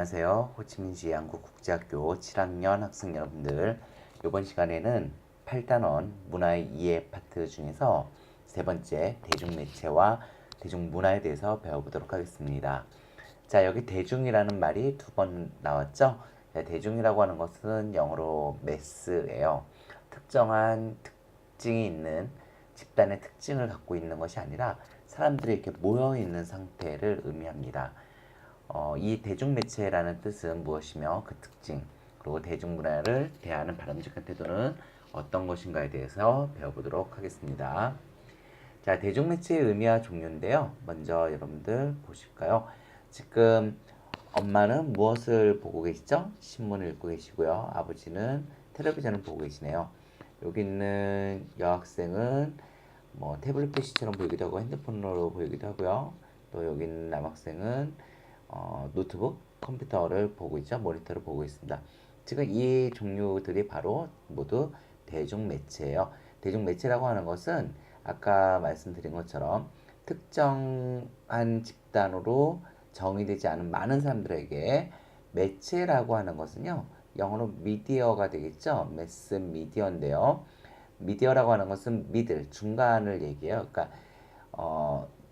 안녕하세요. 호치민시 한국국제학교 7학년 학생 여러분들, 이번 시간에는 8단원 문화의 이해 파트 중에서 세 번째 대중매체와 대중문화에 대해서 배워보도록 하겠습니다. 자, 여기 대중이라는 말이 두 번 나왔죠? 자, 대중이라고 하는 것은 영어로 mass예요. 특정한 특징이 있는 집단의 특징을 갖고 있는 것이 아니라 사람들이 이렇게 모여 있는 상태를 의미합니다. 이 대중매체라는 뜻은 무엇이며 그 특징, 그리고 대중문화를 대하는 바람직한 태도는 어떤 것인가에 대해서 배워보도록 하겠습니다. 자, 대중매체의 의미와 종류인데요. 먼저 여러분들 보실까요? 지금 엄마는 무엇을 보고 계시죠? 신문을 읽고 계시고요. 아버지는 텔레비전을 보고 계시네요. 여기 있는 여학생은 뭐 태블릿 PC처럼 보이기도 하고 핸드폰으로 보이기도 하고요. 또 여기 있는 남학생은 노트북, 컴퓨터를 보고 있죠. 모니터를 보고 있습니다. 지금 이 종류들이 바로 모두 대중매체예요. 대중매체라고 하는 것은 아까 말씀드린 것처럼 특정한 집단으로 정의되지 않은 많은 사람들에게 매체라고 하는 것은요. 영어로 미디어가 되겠죠. 매스 미디어인데요. 미디어라고 하는 것은 미들, 중간을 얘기해요. 그러니까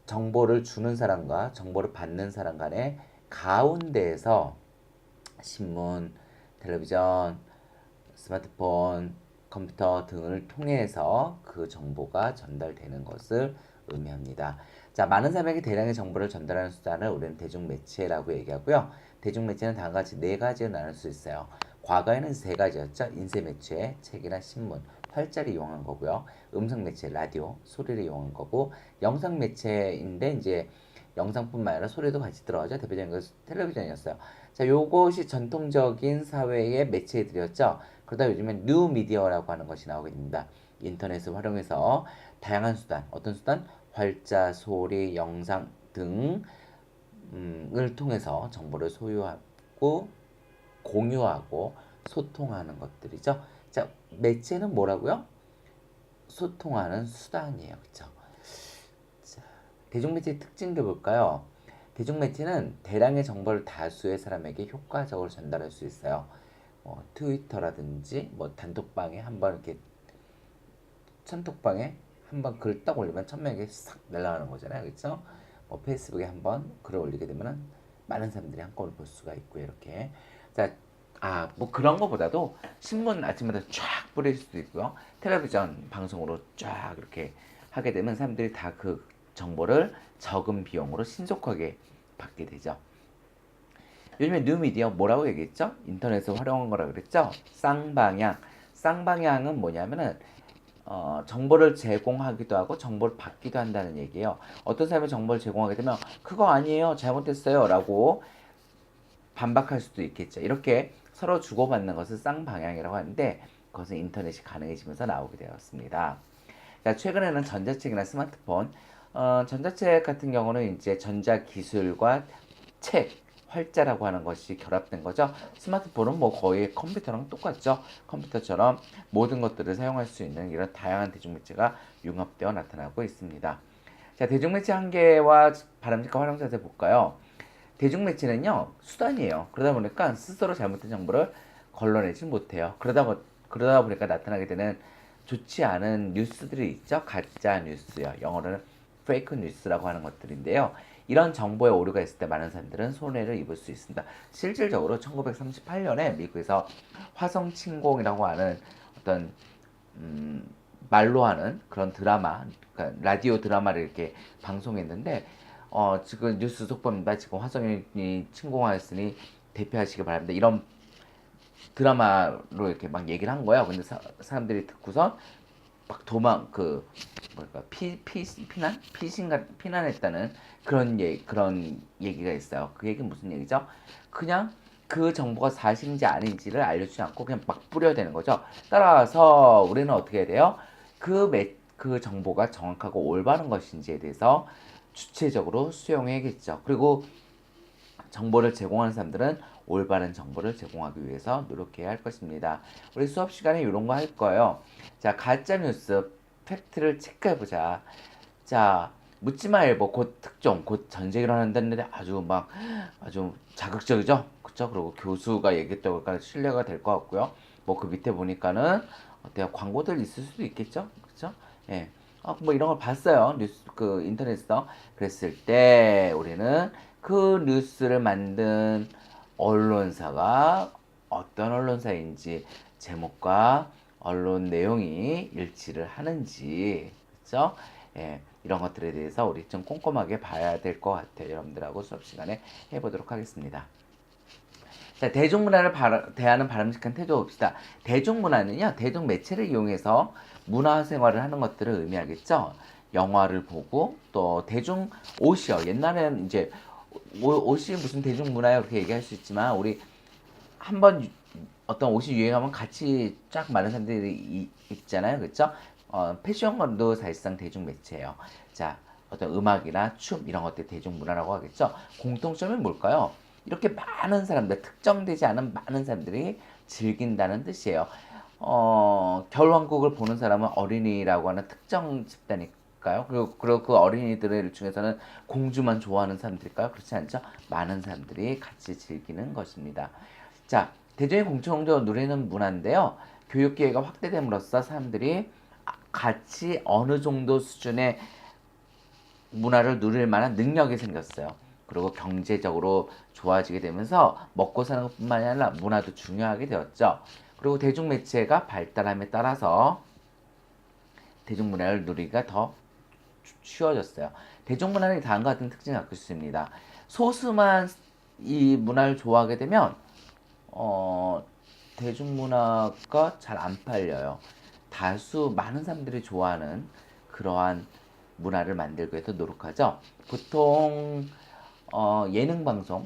정보를 주는 사람과 정보를 받는 사람 간의 가운데에서 신문, 텔레비전, 스마트폰, 컴퓨터 등을 통해서 그 정보가 전달되는 것을 의미합니다. 자, 많은 사람에게 대량의 정보를 전달하는 수단을 우리는 대중매체라고 얘기하고요. 대중매체는 다음과 같이 네 가지로 나눌 수 있어요. 과거에는 세 가지였죠. 인쇄매체, 책이나 신문, 활자를 이용한 거고요. 음성매체, 라디오, 소리를 이용한 거고, 영상매체인데 이제 영상뿐만 아니라 소리도 같이 들어가죠. 대표적인 것은 텔레비전이었어요. 자, 요것이 전통적인 사회의 매체들이었죠. 그러다 요즘엔 뉴 미디어라고 하는 것이 나오게 됩니다. 인터넷을 활용해서 다양한 수단, 어떤 수단? 활자, 소리, 영상 등을 통해서 정보를 소유하고 공유하고 소통하는 것들이죠. 자, 매체는 뭐라고요? 소통하는 수단이에요. 그렇죠? 자, 대중매체의 특징도 볼까요? 대중매체는 대량의 정보를 다수의 사람에게 효과적으로 전달할 수 있어요. 트위터라든지 뭐 단톡방에 한번 이렇게 단톡방에 한번 글을 딱 올리면 1,000명에게 싹 날아가는 거잖아요. 그렇죠? 페이스북에 한번 글을 올리게 되면 많은 사람들이 한꺼번에 볼 수가 있고요. 이렇게. 자, 뭐 그런 거보다도 신문 아침마다 쫙 뿌릴 수도 있고요. 텔레비전 방송으로 쫙 이렇게 하게 되면 사람들이 다 그 정보를 적은 비용으로 신속하게 받게 되죠. 요즘에 뉴미디어 뭐라고 얘기했죠? 인터넷을 활용한 거라고 그랬죠? 쌍방향. 쌍방향은 뭐냐면은 정보를 제공하기도 하고 정보를 받기도 한다는 얘기예요. 어떤 사람이 정보를 제공하게 되면 그거 아니에요, 잘못됐어요 라고 반박할 수도 있겠죠. 이렇게 서로 주고받는 것을 쌍방향이라고 하는데 그것은 인터넷이 가능해지면서 나오게 되었습니다. 자, 최근에는 전자책이나 스마트폰, 전자책 같은 경우는 이제 전자기술과 책, 활자라고 하는 것이 결합된 거죠. 스마트폰은 뭐 거의 컴퓨터랑 똑같죠. 컴퓨터처럼 모든 것들을 사용할 수 있는 이런 다양한 대중매체가 융합되어 나타나고 있습니다. 자, 대중매체 한계와 바람직한 활용 자세 볼까요? 대중매체는요, 수단이에요. 그러다 보니까 스스로 잘못된 정보를 걸러내지 못해요. 그러다 보니까 나타나게 되는 좋지 않은 뉴스들이 있죠. 가짜 뉴스요. 영어로는 페이크 뉴스라고 하는 것들인데요. 이런 정보에 오류가 있을 때 많은 사람들은 손해를 입을 수 있습니다. 실질적으로 1938년에 미국에서 화성 침공이라고 하는 어떤 말로 하는 그런 드라마, 그러니까 라디오 드라마를 이렇게 방송했는데 지금 뉴스 속보입니다. 지금 화성이 침공하였으니 대피하시기 바랍니다. 이런 드라마로 이렇게 막 얘기를 한 거야. 근데 사람들이 듣고선 막 뭐랄까 피난했다는 그런 얘기가 있어요. 그 얘기는 무슨 얘기죠? 그냥 그 정보가 사실인지 아닌지를 알려주지 않고 그냥 막 뿌려대는 거죠. 따라서 우리는 어떻게 해야 돼요? 그 정보가 정확하고 올바른 것인지에 대해서 주체적으로 수용해야겠죠. 그리고 정보를 제공하는 사람들은 올바른 정보를 제공하기 위해서 노력해야 할 것입니다. 우리 수업 시간에 이런 거 할 거예요. 자, 가짜뉴스 팩트를 체크해보자. 자, 묻지마 일보 곧 특종 곧 전쟁이 일어난다는데 아주 자극적이죠. 그쵸? 그리고 교수가 얘기했다고 하니까 신뢰가 될 것 같고요. 뭐 그 밑에 보니까는 어때요? 광고들 있을 수도 있겠죠? 그쵸? 예. 뭐 이런 걸 봤어요. 뉴스, 그 인터넷에서. 그랬을 때 우리는 그 뉴스를 만든 언론사가 어떤 언론사인지 제목과 언론 내용이 일치를 하는지, 그쵸? 예. 이런 것들에 대해서 우리 좀 꼼꼼하게 봐야 될 것 같아요. 여러분들하고 수업 시간에 해보도록 하겠습니다. 자, 대중문화를 대하는 바람직한 태도 봅시다. 대중문화는요, 대중매체를 이용해서 문화생활을 하는 것들을 의미하겠죠. 영화를 보고 또 대중 옷이요. 옛날에는 이제 옷이 무슨 대중문화요 그렇게 얘기할 수 있지만 우리 한번 어떤 옷이 유행하면 같이 쫙 많은 사람들이 입잖아요. 그렇죠? 패션도 사실상 대중매체예요. 자, 어떤 음악이나 춤 이런 것들 대중문화라고 하겠죠. 공통점이 뭘까요? 이렇게 많은 사람들, 특정되지 않은 많은 사람들이 즐긴다는 뜻이에요. 겨울왕국을 보는 사람은 어린이라고 하는 특정 집단일까요? 그리고 그 어린이들 중에서는 공주만 좋아하는 사람들일까요? 그렇지 않죠? 많은 사람들이 같이 즐기는 것입니다. 자, 대중의 공통적으로 누리는 문화인데요. 교육기회가 확대됨으로써 사람들이 같이 어느 정도 수준의 문화를 누릴 만한 능력이 생겼어요. 그리고 경제적으로 좋아지게 되면서 먹고 사는 것뿐만이 아니라 문화도 중요하게 되었죠. 그리고 대중매체가 발달함에 따라서 대중문화를 누리기가 더 쉬워졌어요. 대중문화는 다음과 같은 특징을 갖고 있습니다. 소수만 이 문화를 좋아하게 되면 대중문화가 잘 안 팔려요. 다수 많은 사람들이 좋아하는 그러한 문화를 만들기 위해서 노력하죠. 보통 예능 방송,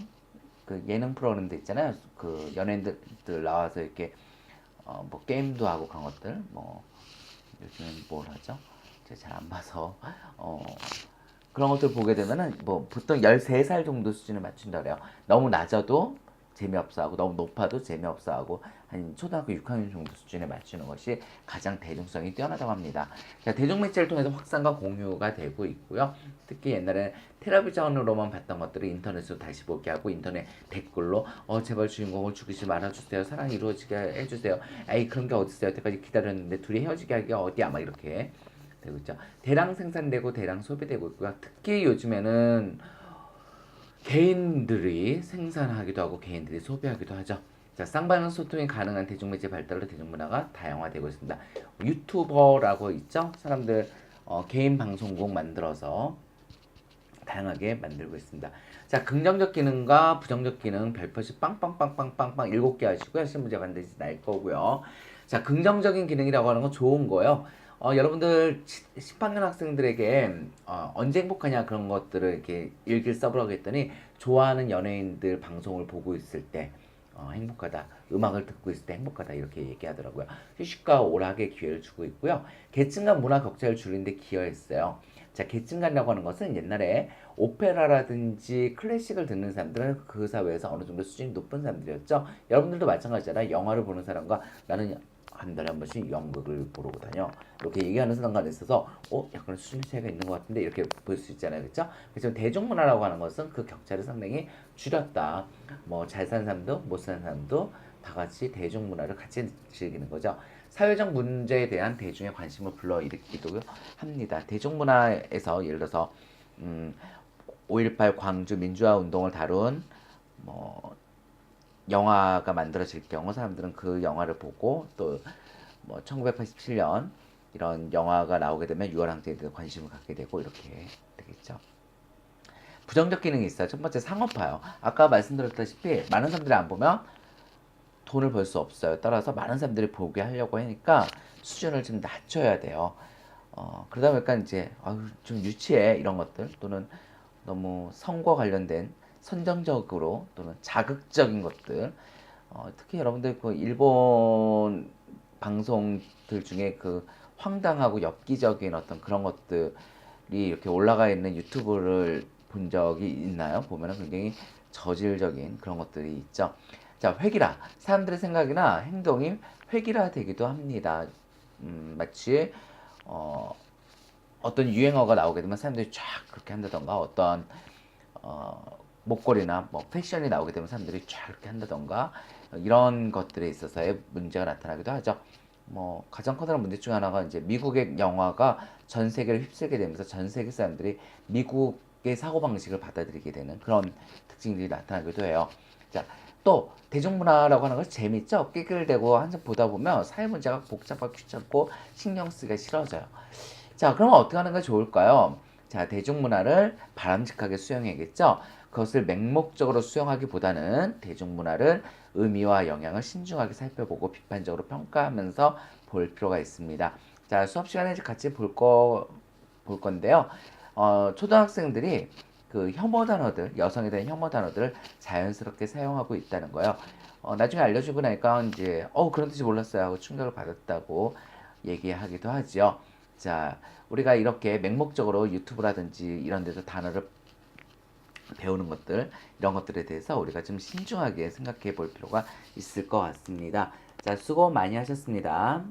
그 예능 프로그램도 있잖아요. 그 연예인들 나와서 이렇게 뭐 게임도 하고 그런 것들, 뭐 요즘엔 뭘 하죠? 제가 잘 안 봐서 그런 것들 보게 되면은 뭐 보통 13살 정도 수준에 맞춘다 그래요. 너무 낮아도 재미없어 하고 너무 높아도 재미없어 하고 한 초등학교 6학년 정도 수준에 맞추는 것이 가장 대중성이 뛰어나다고 합니다. 자, 대중매체를 통해서 확산과 공유가 되고 있고요. 특히 옛날에 텔레비전으로만 봤던 것들을 인터넷으로 다시 보게 하고 인터넷 댓글로 제발 주인공을 죽이지 말아주세요. 사랑이 이루어지게 해주세요. 에이 그런 게 어딨어요. 여태까지 기다렸는데 둘이 헤어지게 하기가 어디야 막 이렇게 되고 있죠. 대량 생산되고 대량 소비되고 있고요. 특히 요즘에는 개인들이 생산하기도 하고 개인들이 소비하기도 하죠. 자, 쌍방향 소통이 가능한 대중매체 발달로 대중문화가 다양화되고 있습니다. 유튜버라고 있죠? 사람들 개인 방송국 만들어서 다양하게 만들고 있습니다. 자, 긍정적 기능과 부정적 기능 별표시 빵빵빵빵빵빵 7개 하시고요. 시험 문제 반드시 날 거고요. 자, 긍정적인 기능이라고 하는 건 좋은 거예요. 여러분들 10학년 학생들에게 언제 행복하냐 그런 것들을 이렇게 일기를 써보라고 했더니 좋아하는 연예인들 방송을 보고 있을 때 행복하다. 음악을 듣고 있을 때 행복하다. 이렇게 얘기하더라고요. 휴식과 오락의 기회를 주고 있고요. 계층 간 문화 격차를 줄이는 데 기여했어요. 자, 계층간이라고 하는 것은 옛날에 오페라라든지 클래식을 듣는 사람들은 그 사회에서 어느 정도 수준이 높은 사람들이었죠. 여러분들도 마찬가지잖아요. 영화를 보는 사람과 나는 한 달에 한 번씩 연극을 보러 다녀. 이렇게 얘기하는 순간에 있어서 약간 수준 차이가 있는 것 같은데 이렇게 볼 수 있잖아요. 그렇죠? 그래서 대중문화라고 하는 것은 그 격차를 상당히 줄였다. 뭐 잘 사는 사람도 못 사는 사람도 다 같이 대중문화를 같이 즐기는 거죠. 사회적 문제에 대한 대중의 관심을 불러일으키기도 합니다. 대중문화에서 예를 들어서 5.18 광주 민주화 운동을 다룬 뭐 영화가 만들어질 경우 사람들은 그 영화를 보고 또 뭐 1987년 이런 영화가 나오게 되면 유월항쟁에 대해 관심을 갖게 되고 이렇게 되겠죠. 부정적 기능이 있어요. 첫 번째 상업화요. 아까 말씀드렸다시피 많은 사람들이 안 보면 돈을 벌 수 없어요. 따라서 많은 사람들이 보게 하려고 하니까 수준을 좀 낮춰야 돼요. 그러다 보니까 이제 좀 유치해 이런 것들 또는 너무 성과 관련된 선정적으로 또는 자극적인 것들 특히 여러분들 그 일본 방송들 중에 그 황당하고 엽기적인 어떤 그런 것들이 이렇게 올라가 있는 유튜브를 본 적이 있나요? 보면은 굉장히 저질적인 그런 것들이 있죠. 자, 회기라. 사람들의 생각이나 행동이 회기라되기도 합니다. 마치 어떤 유행어가 나오게 되면 사람들이 쫙 그렇게 한다던가 어떤 목걸이나 뭐 패션이 나오게 되면 사람들이 쫙 이렇게 한다던가 이런 것들에 있어서의 문제가 나타나기도 하죠. 뭐 가장 커다란 문제 중 하나가 이제 미국의 영화가 전 세계를 휩쓸게 되면서 전 세계 사람들이 미국의 사고방식을 받아들이게 되는 그런 특징들이 나타나기도 해요. 자, 또 대중문화라고 하는 것이 재밌죠? 끼끌대고 한참 보다 보면 사회 문제가 복잡하고 귀찮고 신경 쓰기가 싫어져요. 자, 그러면 어떻게 하는 게 좋을까요? 자, 대중문화를 바람직하게 수용해야겠죠? 그것을 맹목적으로 수용하기보다는 대중문화를 의미와 영향을 신중하게 살펴보고 비판적으로 평가하면서 볼 필요가 있습니다. 자, 수업 시간에 같이 볼 건데요. 초등학생들이 그 혐오 단어들, 여성에 대한 혐오 단어들을 자연스럽게 사용하고 있다는 거예요. 나중에 알려주고 나니까 이제, 그런 뜻이 몰랐어요 하고 충격을 받았다고 얘기하기도 하죠. 자, 우리가 이렇게 맹목적으로 유튜브라든지 이런 데서 단어를 배우는 것들, 이런 것들에 대해서 우리가 좀 신중하게 생각해 볼 필요가 있을 것 같습니다. 자, 수고 많이 하셨습니다.